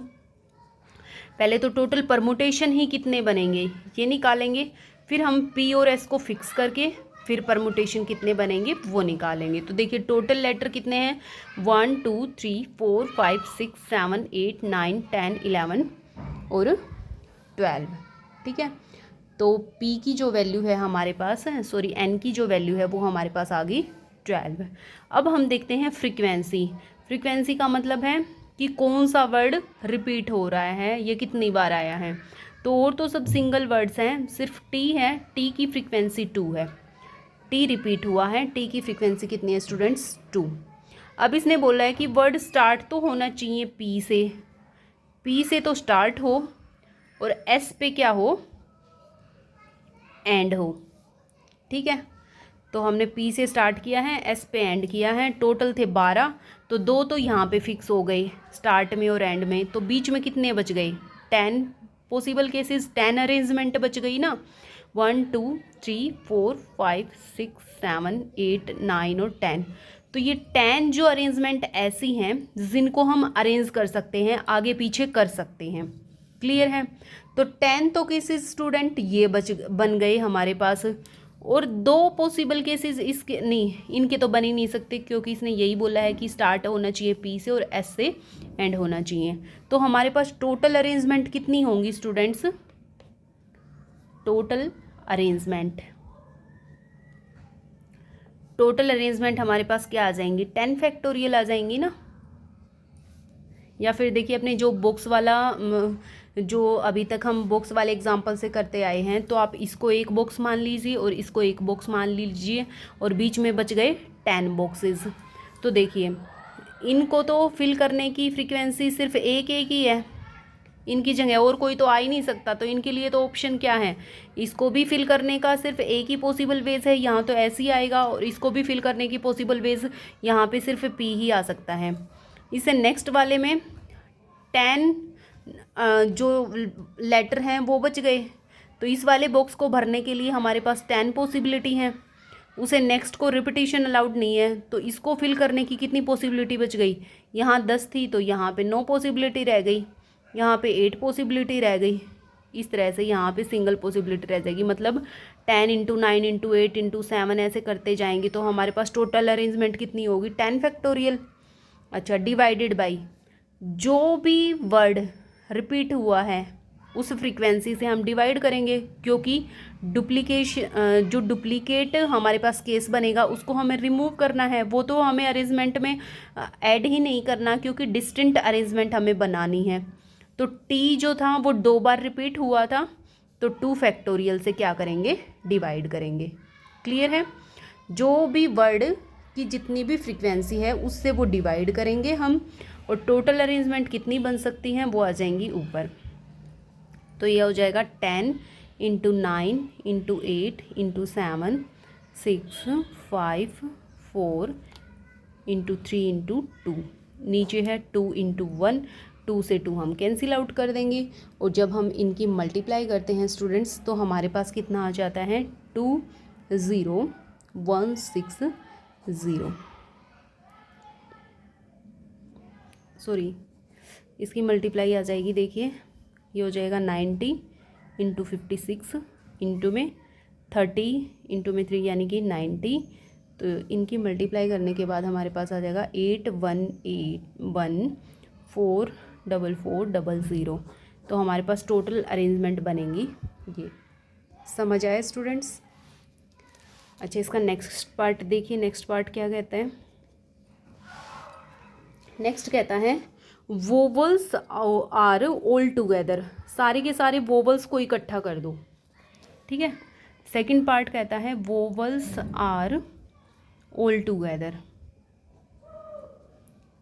पहले तो टोटल परमुटेशन ही कितने बनेंगे ये निकालेंगे, फिर हम पी और एस को फिक्स करके फिर परमुटेशन कितने बनेंगे वो निकालेंगे। तो देखिए टोटल लेटर कितने हैं 1 2 3 4 5 6 7 8 9 10 11 और 12। ठीक है, तो P की जो वैल्यू है हमारे पास, सॉरी N की जो वैल्यू है वो हमारे पास आ गई 12। अब हम देखते हैं फ्रीक्वेंसी। फ्रीक्वेंसी का मतलब है कि कौन सा वर्ड रिपीट हो रहा है, ये कितनी बार आया है। तो और तो सब सिंगल वर्ड्स हैं, सिर्फ T है, T की फ्रीक्वेंसी 2 है, T रिपीट हुआ है, T की फ्रीक्वेंसी कितनी है स्टूडेंट्स 2। अब इसने बोला है कि वर्ड स्टार्ट तो होना चाहिए P से, P से तो स्टार्ट हो और S पे क्या हो, एंड हो। ठीक है, तो हमने P से स्टार्ट किया है, S पे एंड किया है। टोटल थे 12, तो 2 तो यहाँ पे फिक्स हो गए स्टार्ट में और एंड में, तो बीच में कितने बच गए 10 पॉसिबल केसेस, 10 अरेंजमेंट बच गई ना, 1 2 3 4 5 6 7 8 9 और 10। तो ये 10 जो अरेंजमेंट ऐसी हैं जिनको हम अरेंज कर सकते हैं, आगे पीछे कर सकते हैं। क्लियर है, तो 10 तो केसेस स्टूडेंट ये बन गए हमारे पास। और दो पॉसिबल केसेस इसके नहीं, इनके तो बन ही नहीं सकते क्योंकि इसने यही बोला है कि स्टार्ट होना चाहिए पी से और एस से एंड होना चाहिए। तो हमारे पास टोटल अरेंजमेंट कितनी होंगी स्टूडेंट्स? टोटल अरेंजमेंट हमारे पास क्या आ जाएंगी? 10 फैक्टोरियल आ जाएंगी ना। या फिर देखिए अपने जो बुक्स वाला जो अभी तक हम बुक्स वाले एग्जाम्पल से करते आए हैं, तो आप इसको एक बॉक्स मान लीजिए और इसको एक बॉक्स मान लीजिए और बीच में बच गए 10 बॉक्सेस। तो देखिए इनको तो फिल करने की फ्रीक्वेंसी सिर्फ एक ही है, इनकी जगह और कोई तो आ ही नहीं सकता। तो इनके लिए तो ऑप्शन क्या है? इसको भी फिल करने का सिर्फ एक ही पॉसिबल वेज है, यहाँ तो ऐसे ही आएगा, और इसको भी फिल करने की पॉसिबल वेज यहाँ पे सिर्फ पी ही आ सकता है। इससे नेक्स्ट वाले में 10 जो लेटर हैं वो बच गए, तो इस वाले बॉक्स को भरने के लिए हमारे पास 10 पॉसिबिलिटी हैं। उसे नेक्स्ट को रिपीटिशन अलाउड नहीं है, तो इसको फिल करने की कितनी पॉसिबिलिटी बच गई? यहाँ 10 थी तो यहाँ पे 9 पॉसिबिलिटी रह गई, यहाँ पे 8 पॉसिबिलिटी रह गई। इस तरह से यहाँ पे सिंगल पॉसिबिलिटी रह जाएगी। मतलब 10 × 9 × 8 × 7 ऐसे करते जाएंगे तो हमारे पास टोटल अरेंजमेंट कितनी होगी? 10 फैक्टोरियल। अच्छा, डिवाइडेड बाई जो भी वर्ड रिपीट हुआ है उस फ्रीक्वेंसी से हम डिवाइड करेंगे, क्योंकि जो डुप्लीकेट हमारे पास केस बनेगा उसको हमें रिमूव करना है, वो तो हमें अरेंजमेंट में ऐड ही नहीं करना, क्योंकि डिस्टिंक्ट अरेंजमेंट हमें बनानी है। तो टी जो था वो 2 बार रिपीट हुआ था, तो 2 फैक्टोरियल से क्या करेंगे? डिवाइड करेंगे। क्लियर है? जो भी वर्ड की जितनी भी फ्रीक्वेंसी है उससे वो डिवाइड करेंगे हम, और टोटल अरेंजमेंट कितनी बन सकती हैं वो आ जाएंगी ऊपर। तो ये हो जाएगा 10 × 9 × 8 × 7 6 5 4 × 3 × 2। नीचे है 2 × 1, 2 से 2 हम कैंसिल आउट कर देंगे, और जब हम इनकी मल्टीप्लाई करते हैं स्टूडेंट्स तो हमारे पास कितना आ जाता है? 2 0 1 6 0। सॉरी, इसकी मल्टीप्लाई आ जाएगी, देखिए ये हो जाएगा 90 × 56 इंटू में 30 इंटू में 3 यानी कि 90। तो इनकी मल्टीप्लाई करने के बाद हमारे पास आ जाएगा 8181444400। तो हमारे पास टोटल अरेंजमेंट बनेंगी ये। समझ आए स्टूडेंट्स? अच्छा, इसका नेक्स्ट पार्ट देखिए। नेक्स्ट पार्ट क्या कहता है? नेक्स्ट कहता है वोवल्स आर ऑल टुगेदर। सारे के सारे वोवल्स को इकट्ठा कर दो। ठीक है। सेकंड पार्ट कहता है वोवल्स आर ऑल टुगेदर।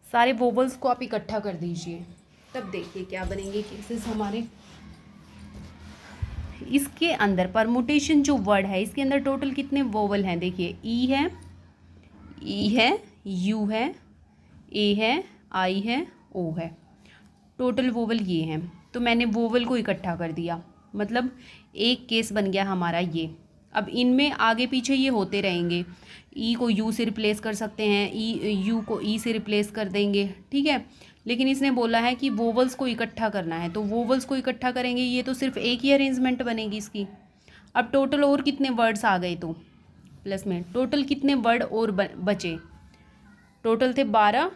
सारे वोवल्स को आप इकट्ठा कर दीजिए, तब देखिए क्या बनेंगे केसेस हमारे। इसके अंदर परमुटेशन जो वर्ड है इसके अंदर टोटल कितने वोवल हैं? देखिए ई है, यू है, ए है, आई है, ओ है। टोटल वोवल ये हैं। तो मैंने वोवल को इकट्ठा कर दिया, मतलब एक केस बन गया हमारा ये। अब इनमें आगे पीछे ये होते रहेंगे। ई को यू से रिप्लेस कर सकते हैं, यू को ई से रिप्लेस कर देंगे। ठीक है, लेकिन इसने बोला है कि वोवल्स को इकट्ठा करना है, तो वोवल्स को इकट्ठा करेंगे, ये तो सिर्फ एक ही अरेंजमेंट बनेगी इसकी। अब टोटल और कितने वर्ड्स आ गए? तो प्लस में टोटल कितने वर्ड और बचे? टोटल थे 12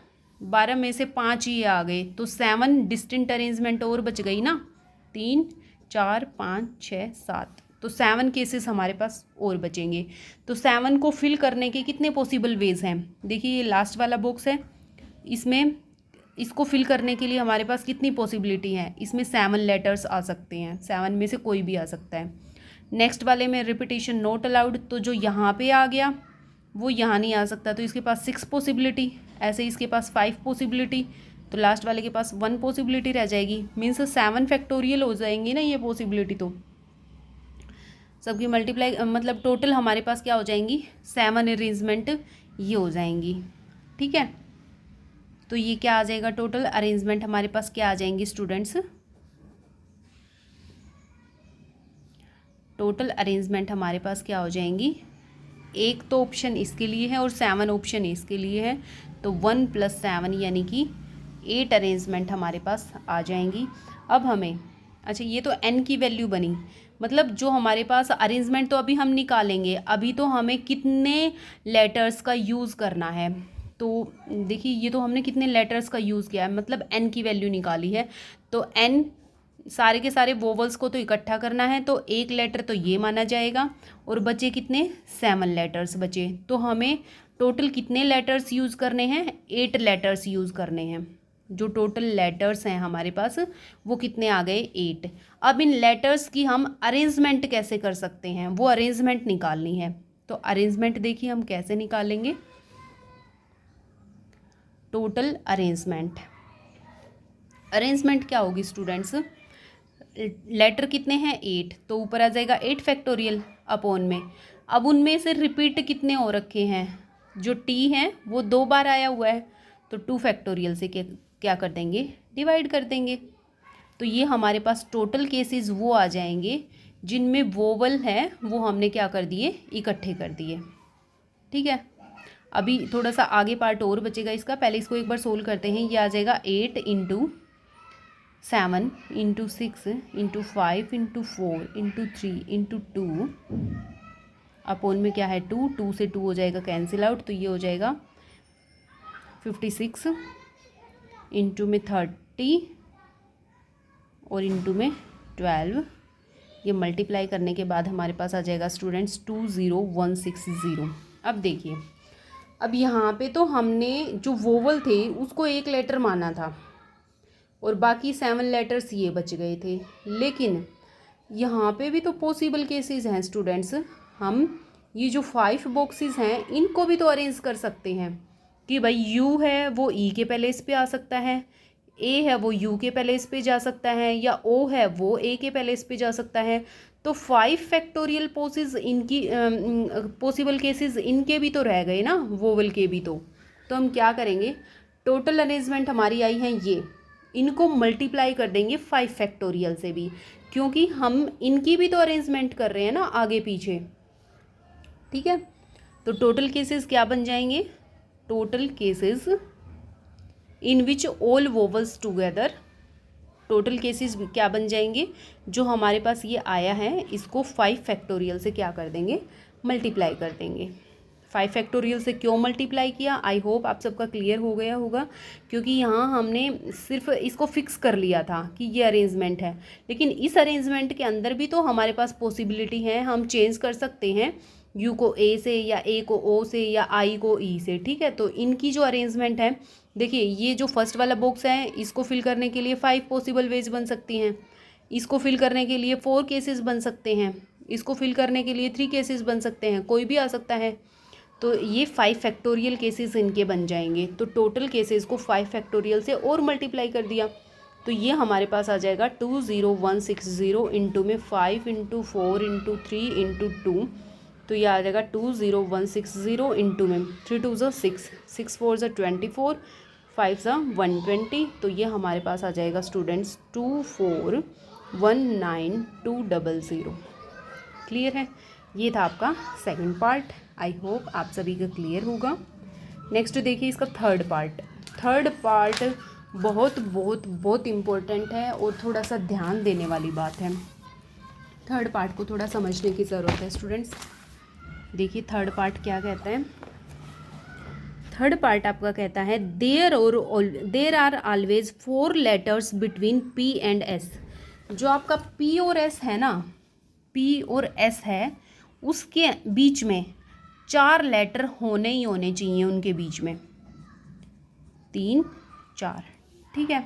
में से 5 ही आ गए, तो 7 डिस्टिंक्ट अरेंजमेंट और बच गई ना। 3 4 5 6 7, तो 7 केसेस हमारे पास और बचेंगे। तो 7 को फिल करने के कितने पॉसिबल वेज हैं? देखिए ये लास्ट वाला बॉक्स है, इसमें इसको फिल करने के लिए हमारे पास कितनी पॉसिबिलिटी है? इसमें 7 लेटर्स आ सकते हैं, 7 में से कोई भी आ सकता है। नेक्स्ट वाले में रिपीटेशन नॉट अलाउड, तो जो यहाँ पे आ गया वो यहाँ नहीं आ सकता, तो इसके पास 6 पॉसिबिलिटी। ऐसे इसके पास 5 पॉसिबिलिटी, तो लास्ट वाले के पास 1 पॉसिबिलिटी रह जाएगी। मीन्स 7 फैक्टोरियल हो जाएंगी ना ये पॉसिबिलिटी। तो सबकी मल्टीप्लाई मतलब टोटल हमारे पास क्या हो जाएंगी? 7 अरेंजमेंट ये हो जाएंगी। ठीक है, तो ये क्या आ जाएगा? टोटल अरेंजमेंट हमारे पास क्या आ जाएंगी स्टूडेंट्स? टोटल अरेंजमेंट हमारे पास क्या हो जाएंगी? एक तो ऑप्शन इसके लिए है और 7 ऑप्शन इसके लिए है, तो 1 + 7 यानी कि 8 अरेंजमेंट हमारे पास आ जाएंगी। अब हमें अच्छा, ये तो n की वैल्यू बनी, मतलब जो हमारे पास अरेंजमेंट तो अभी हम निकालेंगे, अभी तो हमें कितने लेटर्स का यूज़ करना है। तो देखिए ये तो हमने कितने लेटर्स का यूज़ किया है, मतलब एन की वैल्यू निकाली है। तो एन सारे के सारे वोवल्स को तो इकट्ठा करना है, तो एक लेटर तो ये माना जाएगा, और बचे कितने 7 लेटर्स बचे। तो हमें टोटल कितने लेटर्स यूज़ करने हैं, 8 लेटर्स यूज़ करने हैं। जो टोटल लेटर्स हैं हमारे पास वो कितने आ गए, 8। अब इन लेटर्स की हम अरेंजमेंट कैसे कर सकते हैं, वो अरेंजमेंट निकालनी है। तो अरेंजमेंट देखिए हम कैसे निकालेंगे, टोटल अरेंजमेंट क्या होगी स्टूडेंट्स, लेटर कितने हैं 8, तो ऊपर आ जाएगा 8 फैक्टोरियल अपॉन में। अब उनमें से रिपीट कितने हो रखे हैं, जो टी हैं वो 2 बार आया हुआ है, तो 2 फैक्टोरियल से क्या कर देंगे, डिवाइड कर देंगे। तो ये हमारे पास टोटल केसेस वो आ जाएंगे जिनमें वोवल है वो हमने क्या कर दिए, इकट्ठे कर दिए। ठीक है, अभी थोड़ा सा आगे पार्ट और बचेगा इसका, पहले इसको एक बार सोल्व करते हैं। ये आ जाएगा 8 into 7 into 6 into 5 into 4 into 3 into 2 upon में क्या है 2, 2 से 2 हो जाएगा कैंसिल आउट, तो ये हो जाएगा 56 इंटू में 30 और इंटू में 12। ये मल्टीप्लाई करने के बाद हमारे पास आ जाएगा स्टूडेंट्स 20160। अब देखिए, अब यहाँ पे तो हमने जो वोवल थे उसको एक लेटर माना था और बाकी 7 लेटर्स ये बच गए थे, लेकिन यहाँ पे भी तो पॉसिबल केसेस हैं स्टूडेंट्स। हम ये जो 5 बॉक्सेस हैं इनको भी तो अरेंज कर सकते हैं कि भाई यू है वो ई के पहले इस पे आ सकता है, ए है वो यू के पहले इस पे जा सकता है, या ओ है वो ए के पहले इस पे जा सकता है। तो 5 फैक्टोरियल पोसेस इनकी पॉसिबल केसेस इनके भी तो रह गए ना, वोवल के भी तो हम क्या करेंगे, टोटल अरेंजमेंट हमारी आई है ये, इनको मल्टीप्लाई कर देंगे 5 फैक्टोरियल से भी, क्योंकि हम इनकी भी तो अरेंजमेंट कर रहे हैं ना आगे पीछे। ठीक है, तो टोटल केसेस क्या बन जाएंगे, total cases in which all vowels together, total cases क्या बन जाएंगे, जो हमारे पास ये आया है इसको 5 फैक्टोरियल से क्या कर देंगे, मल्टीप्लाई कर देंगे। 5 फैक्टोरियल से क्यों मल्टीप्लाई किया, आई होप आप सबका क्लियर हो गया होगा, क्योंकि यहाँ हमने सिर्फ इसको फिक्स कर लिया था कि ये अरेंजमेंट है, लेकिन इस अरेंजमेंट के अंदर भी तो हमारे पास पॉसिबिलिटी है, हम चेंज कर सकते हैं यू को ए से, या ए को ओ से, या आई को ई से। ठीक है, तो इनकी जो अरेंजमेंट है, देखिए ये जो फर्स्ट वाला बॉक्स है इसको फिल करने के लिए 5 पॉसिबल वेज बन सकती हैं, इसको फिल करने के लिए 4 केसेस बन सकते हैं, इसको फिल करने के लिए 3 केसेस बन सकते हैं, कोई भी आ सकता है। तो ये 5 फैक्टोरियल केसेस इनके बन जाएंगे। तो टोटल केसेस को 5 फैक्टोरियल से और मल्टीप्लाई कर दिया, तो ये हमारे पास आ जाएगा 20160 इंटू में 5 इंटू 4 इंटू 3 इंटू 2, तो ये आ जाएगा 20160 इंटू में 3 2 ज़ा 6, 6 4 ज़ा 24, 5 ज़ा 120, तो ये हमारे पास आ जाएगा स्टूडेंट्स 2419200। क्लियर है, ये था आपका सेकंड पार्ट। आई होप आप सभी का क्लियर होगा। नेक्स्ट देखिए इसका थर्ड पार्ट बहुत बहुत बहुत इम्पोर्टेंट है और थोड़ा सा ध्यान देने वाली बात है। थर्ड पार्ट को थोड़ा समझने की ज़रूरत है स्टूडेंट्स। देखिए थर्ड पार्ट क्या कहता है, थर्ड पार्ट आपका कहता है there are always 4 letters between P and S. जो आपका पी और एस है ना, पी और एस है, उसके बीच में 4 लेटर होने ही होने चाहिए, उनके बीच में 3 4। ठीक है,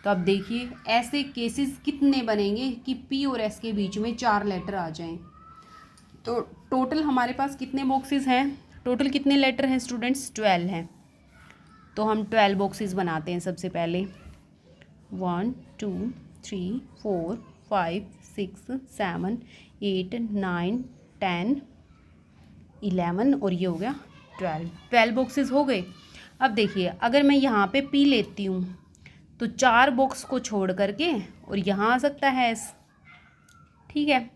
तो अब देखिए ऐसे केसेस कितने बनेंगे कि पी और एस के बीच में 4 लेटर आ जाएं। तो टोटल हमारे पास कितने बॉक्सेस हैं, टोटल कितने लेटर हैं स्टूडेंट्स, 12 हैं। तो हम 12 बॉक्सेस बनाते हैं सबसे पहले, 1 2 3 4 5 6 7 8 9 10 11 और ये हो गया 12 बॉक्सेस हो गए। अब देखिए अगर मैं यहाँ पे पी लेती हूँ तो 4 बॉक्स को छोड़ करके और यहाँ आ सकता है एस। ठीक है,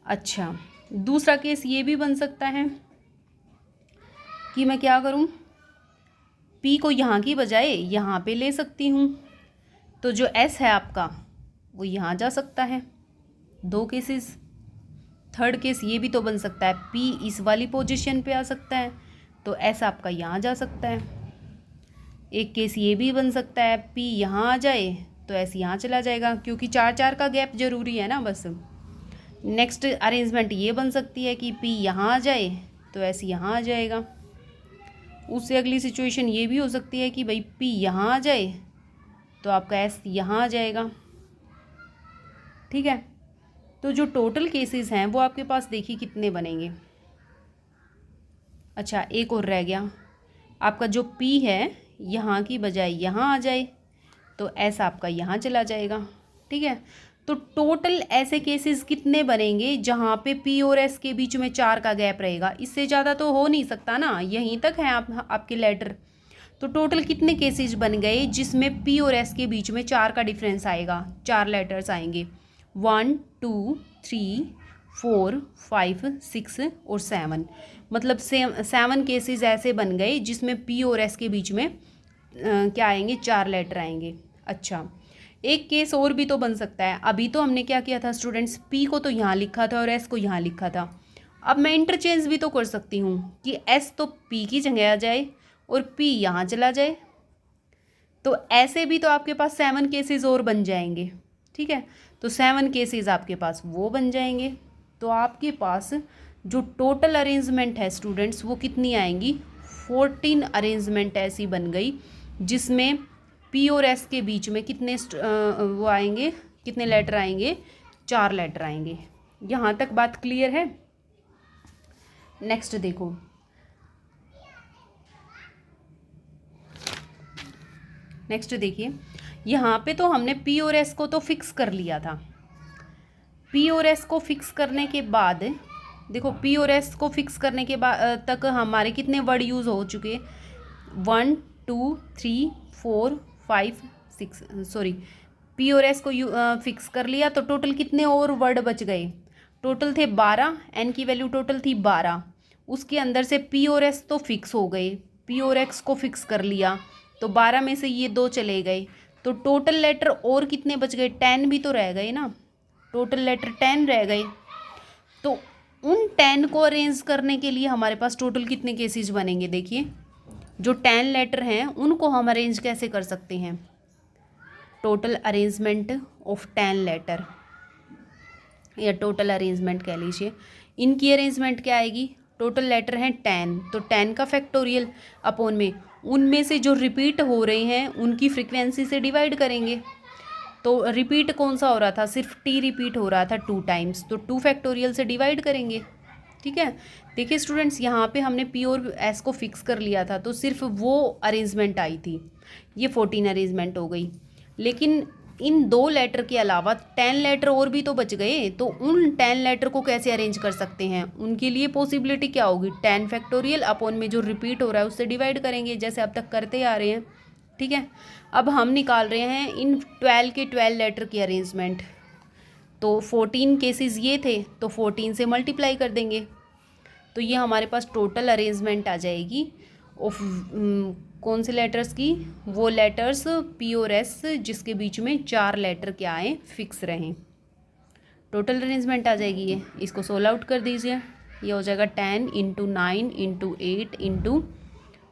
अच्छा दूसरा केस ये भी बन सकता है कि मैं क्या करूँ, पी को यहाँ की बजाय यहाँ पे ले सकती हूँ, तो जो एस है आपका वो यहाँ जा सकता है। 2 केसेस। थर्ड केस ये भी तो बन सकता है, P इस वाली पोजीशन पे आ सकता है तो S आपका यहाँ जा सकता है। एक केस ये भी बन सकता है, P यहाँ आ जाए तो S यहाँ चला जाएगा, क्योंकि 4 का गैप जरूरी है ना बस। नेक्स्ट अरेंजमेंट ये बन सकती है कि P यहाँ आ जाए तो S यहाँ आ जाएगा। उससे अगली सिचुएशन ये भी हो सकती है कि भाई P यहाँ आ जाए तो आपका S यहाँ आ जाएगा। ठीक है, तो जो टोटल केसेस हैं वो आपके पास देखिए कितने बनेंगे। अच्छा, एक और रह गया, आपका जो P है यहाँ की बजाय यहाँ आ जाए तो S आपका यहाँ चला जाएगा। ठीक है, तो टोटल ऐसे केसेस कितने बनेंगे जहाँ पे P और S के बीच में 4 का गैप रहेगा? इससे ज़्यादा तो हो नहीं सकता ना, यहीं तक है आपके लेटर। तो टोटल कितने केसेस बन गए जिसमें P और S के बीच में 4 का डिफरेंस आएगा, 4 लेटर्स आएंगे, 1 2 3 4 5 6 और 7। मतलब 7 केसेस ऐसे बन गए जिसमें P और S के बीच में क्या आएंगे, 4 लेटर आएंगे। अच्छा, एक केस और भी तो बन सकता है। अभी तो हमने क्या किया था स्टूडेंट्स, P को तो यहाँ लिखा था और S को यहाँ लिखा था। अब मैं इंटरचेंज भी तो कर सकती हूँ कि S तो P की जगह आ जाए और P यहाँ चला जाए। तो ऐसे भी तो आपके पास 7 केसेस और बन जाएंगे। ठीक है, तो 7 केसेस आपके पास वो बन जाएंगे। तो आपके पास जो टोटल अरेंजमेंट है स्टूडेंट्स वो कितनी आएंगी, 14 अरेंजमेंट ऐसी बन गई जिसमें P और S के बीच में कितने वो आएंगे, कितने लेटर आएंगे, 4 लेटर आएंगे। यहाँ तक बात क्लियर है? नेक्स्ट देखो, नेक्स्ट देखिए, यहाँ पे तो हमने P और S को तो फिक्स कर लिया था। P और S को फिक्स करने के बाद देखो, P और S को फिक्स करने के बाद तक हमारे कितने वर्ड यूज़ हो चुके, 1 2 3 4 5 6, सॉरी, P और S को फिक्स कर लिया तो टोटल कितने और वर्ड बच गए, टोटल थे 12, N की वैल्यू टोटल थी 12। उसके अंदर से P और S तो फिक्स हो गए, P और X को फिक्स कर लिया तो 12 में से ये 2 चले गए, तो टोटल लेटर और कितने बच गए, 10 भी तो रह गए ना, टोटल लेटर 10 रह गए। तो उन 10 को अरेंज करने के लिए हमारे पास टोटल कितने केसेस बनेंगे, देखिए जो 10 लेटर हैं उनको हम अरेंज कैसे कर सकते हैं, टोटल अरेंजमेंट ऑफ 10 लेटर या टोटल अरेंजमेंट कह लीजिए। इनकी अरेंजमेंट क्या आएगी, टोटल लेटर हैं 10, तो 10 का फैक्टोरियल अपॉन में उनमें से जो रिपीट हो रहे हैं उनकी फ्रीक्वेंसी से डिवाइड करेंगे। तो रिपीट कौन सा हो रहा था, सिर्फ T रिपीट हो रहा था 2 टाइम्स, तो 2 फैक्टोरियल से डिवाइड करेंगे। ठीक है, देखिए स्टूडेंट्स, यहाँ पे हमने P और S को फिक्स कर लिया था तो सिर्फ वो अरेंजमेंट आई थी, ये 14 अरेंजमेंट हो गई। लेकिन इन 2 लेटर के अलावा 10 लेटर और भी तो बच गए, तो उन 10 लेटर को कैसे अरेंज कर सकते हैं, उनके लिए पॉसिबिलिटी क्या होगी, 10 फैक्टोरियल अपॉन में जो रिपीट हो रहा है उससे डिवाइड करेंगे, जैसे अब तक करते आ रहे हैं। ठीक है, अब हम निकाल रहे हैं इन 12 के 12 लेटर की अरेंजमेंट। तो 14 केसेस ये थे तो 14 से मल्टीप्लाई कर देंगे, तो ये हमारे पास टोटल अरेंजमेंट आ जाएगी ऑफ कौन से लेटर्स की, वो लेटर्स P और S जिसके बीच में 4 लेटर क्या आए, फिक्स रहें। टोटल अरेंजमेंट आ जाएगी ये, इसको सोल्व आउट कर दीजिए, ये हो जाएगा 10 × 9 × 8 ×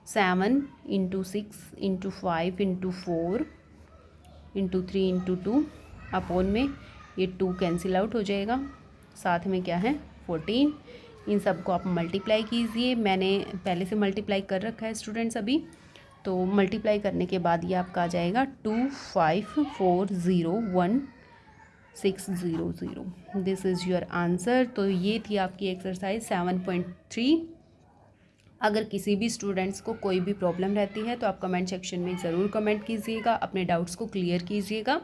7 × 6 × 5 × 4 × 3 × 2 अपॉन में ये 2 कैंसिल आउट हो जाएगा, साथ में क्या है 14। इन सब को आप मल्टीप्लाई कीजिए, मैंने पहले से मल्टीप्लाई कर रखा है स्टूडेंट्स अभी, तो मल्टीप्लाई करने के बाद ये आपका आ जाएगा 25401600। This is your answer. तो ये थी आपकी एक्सरसाइज 7.3। अगर किसी भी स्टूडेंट्स को कोई भी प्रॉब्लम रहती है तो आप कमेंट सेक्शन में ज़रूर कमेंट कीजिएगा, अपने डाउट्स को क्लियर कीजिएगा।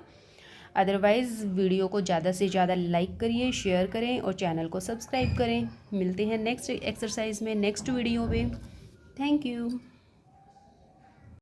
अदरवाइज़ वीडियो को ज़्यादा से ज़्यादा लाइक करिए, शेयर करें और चैनल को सब्सक्राइब करें। मिलते हैं नेक्स्ट एक्सरसाइज में, नेक्स्ट वीडियो में। Thank you.